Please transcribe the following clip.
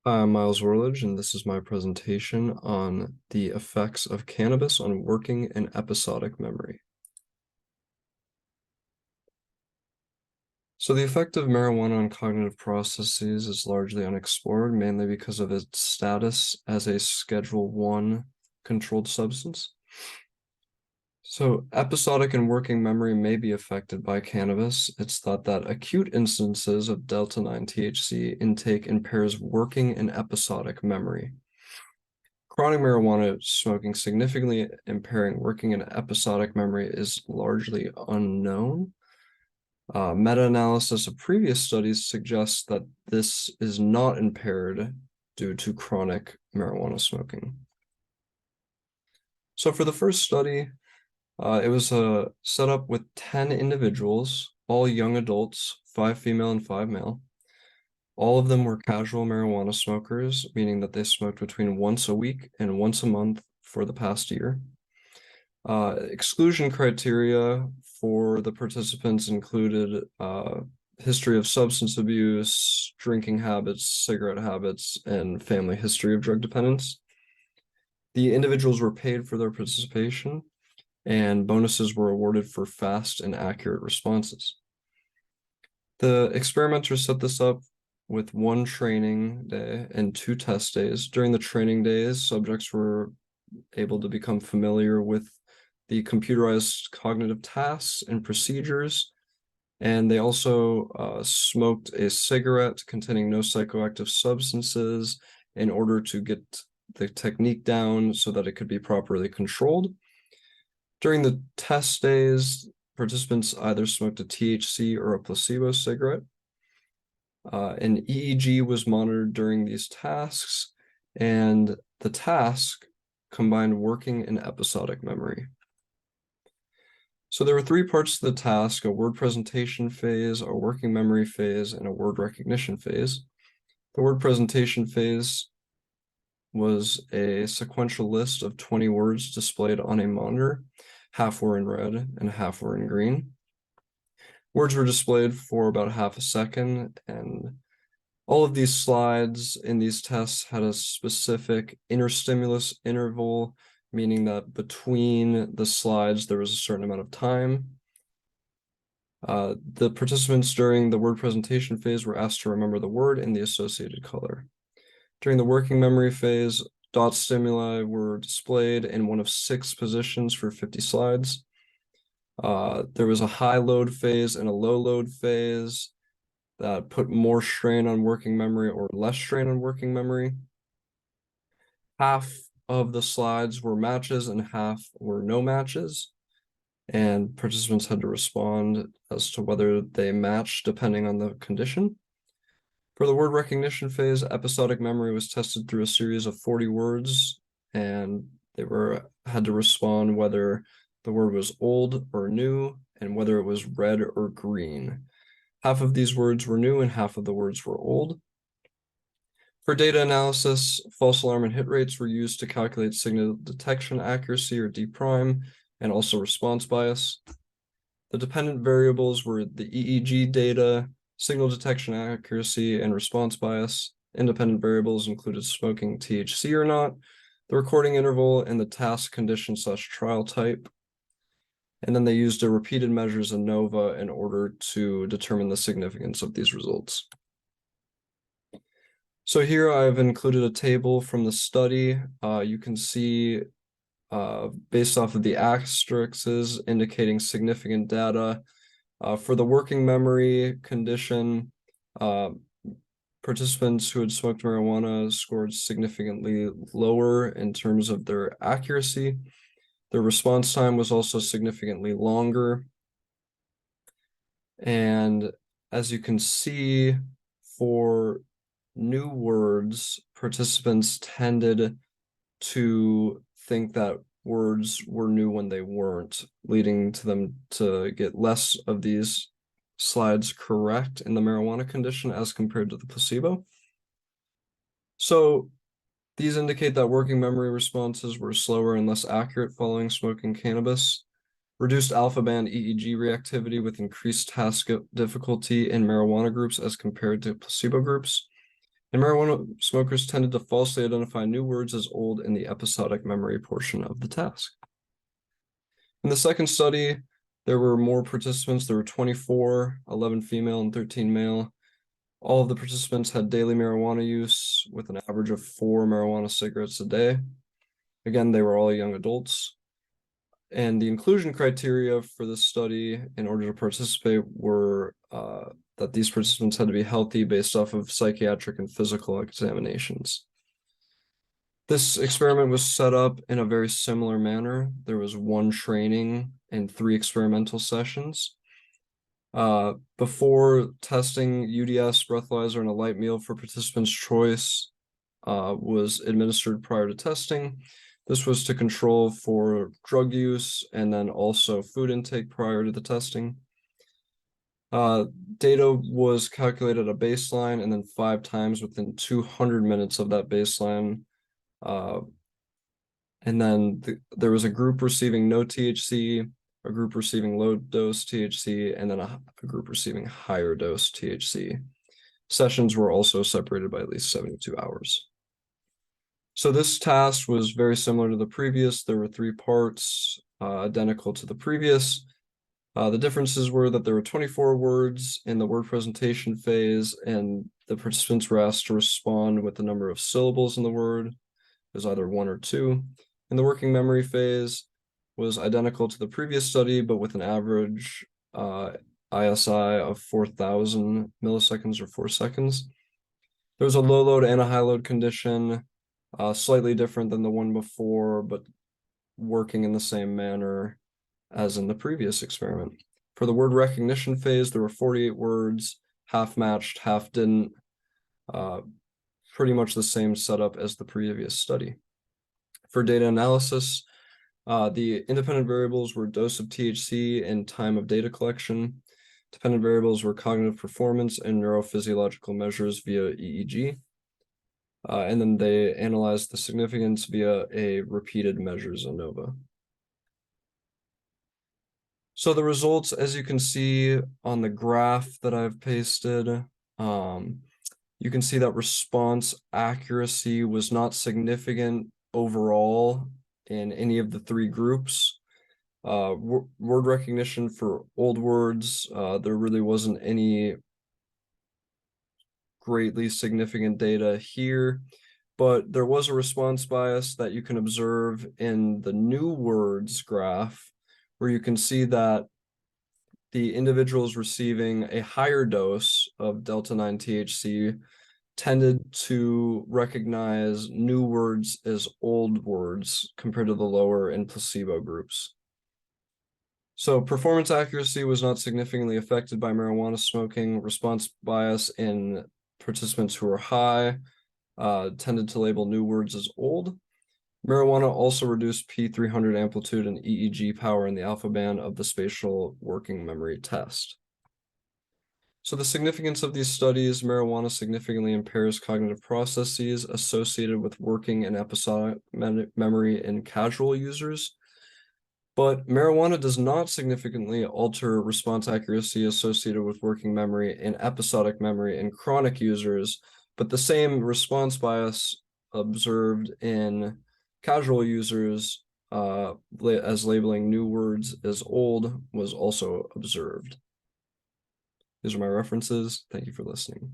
I'm Miles Worledge, and this is my presentation on the effects of cannabis on working and episodic memory. So the effect of marijuana on cognitive processes is largely unexplored, mainly because of its status as a Schedule 1 controlled substance. So episodic and working memory may be affected by cannabis. It's thought that acute instances of delta-9 THC intake impairs working and episodic memory. Chronic marijuana smoking significantly impairing working and episodic memory is largely unknown. Meta-analysis of previous studies suggests that this is not impaired due to chronic marijuana smoking. So for the first study, it was set up with 10 individuals, all young adults, 5 female and 5 male. All of them were casual marijuana smokers, meaning that they smoked between once a week and once a month for the past year. Exclusion criteria for the participants included history of substance abuse, drinking habits, cigarette habits, and family history of drug dependence. The individuals were paid for their participation, and bonuses were awarded for fast and accurate responses. The experimenters set this up with 1 training day and 2 test days. During the training days, subjects were able to become familiar with the computerized cognitive tasks and procedures, and they also smoked a cigarette containing no psychoactive substances in order to get the technique down so that it could be properly controlled. During the test days, participants either smoked a THC or a placebo cigarette. An EEG was monitored during these tasks, and the task combined working and episodic memory. So there were 3 parts to the task: a word presentation phase, a working memory phase, and a word recognition phase. The word presentation phase was a sequential list of 20 words displayed on a monitor. Half were in red and half were in green. Words were displayed for about half a second, and all of these slides in these tests had a specific interstimulus interval, meaning that between the slides there was a certain amount of time. The participants during the word presentation phase were asked to remember the word and the associated color. During the working memory phase, dot stimuli were displayed in one of 6 positions for 50 slides. There was a high load phase and a low load phase that put more strain on working memory or less strain on working memory. Half of the slides were matches and half were no matches, and participants had to respond as to whether they matched depending on the condition. For the word recognition phase, episodic memory was tested through a series of 40 words, and they had to respond whether the word was old or new and whether it was red or green. Half of these words were new and half of the words were old. For data analysis, false alarm and hit rates were used to calculate signal detection accuracy, or D prime, and also response bias. The dependent variables were the EEG data, signal detection accuracy, and response bias. Independent variables included smoking THC or not, the recording interval, and the task condition/trial type. And then they used a repeated measures ANOVA in order to determine the significance of these results. So here I've included a table from the study. You can see based off of the asterisks indicating significant data. For the working memory condition, participants who had smoked marijuana scored significantly lower in terms of their accuracy. Their response time was also significantly longer. And as you can see, for new words, participants tended to think that words were new when they weren't, leading to them to get less of these slides correct in the marijuana condition as compared to the placebo. So these indicate that working memory responses were slower and less accurate following smoking cannabis. Reduced alpha band EEG reactivity with increased task difficulty in marijuana groups as compared to placebo groups. And marijuana smokers tended to falsely identify new words as old in the episodic memory portion of the task. In the second study, there were more participants. There were 24, 11 female and 13 male. All of the participants had daily marijuana use with an average of 4 marijuana cigarettes a day. Again, they were all young adults. And the inclusion criteria for this study in order to participate were that these participants had to be healthy based off of psychiatric and physical examinations. This experiment was set up in a very similar manner. There was 1 training and 3 experimental sessions. Before testing, UDS, breathalyzer, and a light meal for participants' choice was administered prior to testing. This was to control for drug use and then also food intake prior to the testing. Data was calculated at a baseline and then 5 times within 200 minutes of that baseline. And then there was a group receiving no THC, a group receiving low dose THC, and then a group receiving higher dose THC. Sessions were also separated by at least 72 hours. So this task was very similar to the previous. There were 3 parts, identical to the previous. The differences were that there were 24 words in the word presentation phase, and the participants were asked to respond with the number of syllables in the word. It was either 1 or 2. In the working memory phase was identical to the previous study, but with an average ISI of 4,000 milliseconds or 4 seconds. There was a low load and a high load condition, slightly different than the one before, but working in the same manner as in the previous experiment. For the word recognition phase, there were 48 words, half matched, half didn't. Pretty much the same setup as the previous study. For data analysis, the independent variables were dose of THC and time of data collection. Dependent variables were cognitive performance and neurophysiological measures via EEG. And then they analyzed the significance via a repeated measures ANOVA. So the results, as you can see on the graph that I've pasted, you can see that response accuracy was not significant overall in any of the 3 groups. Word recognition for old words, there really wasn't any greatly significant data here, but there was a response bias that you can observe in the new words graph, where you can see that the individuals receiving a higher dose of Delta-9 THC tended to recognize new words as old words compared to the lower and placebo groups. So performance accuracy was not significantly affected by marijuana smoking. Response bias in participants who were high tended to label new words as old. Marijuana also reduced P300 amplitude and EEG power in the alpha band of the spatial working memory test. So the significance of these studies: marijuana significantly impairs cognitive processes associated with working and episodic memory in casual users. But marijuana does not significantly alter response accuracy associated with working memory in episodic memory in chronic users, but the same response bias observed in casual users as labeling new words as old was also observed. These are my references. Thank you for listening.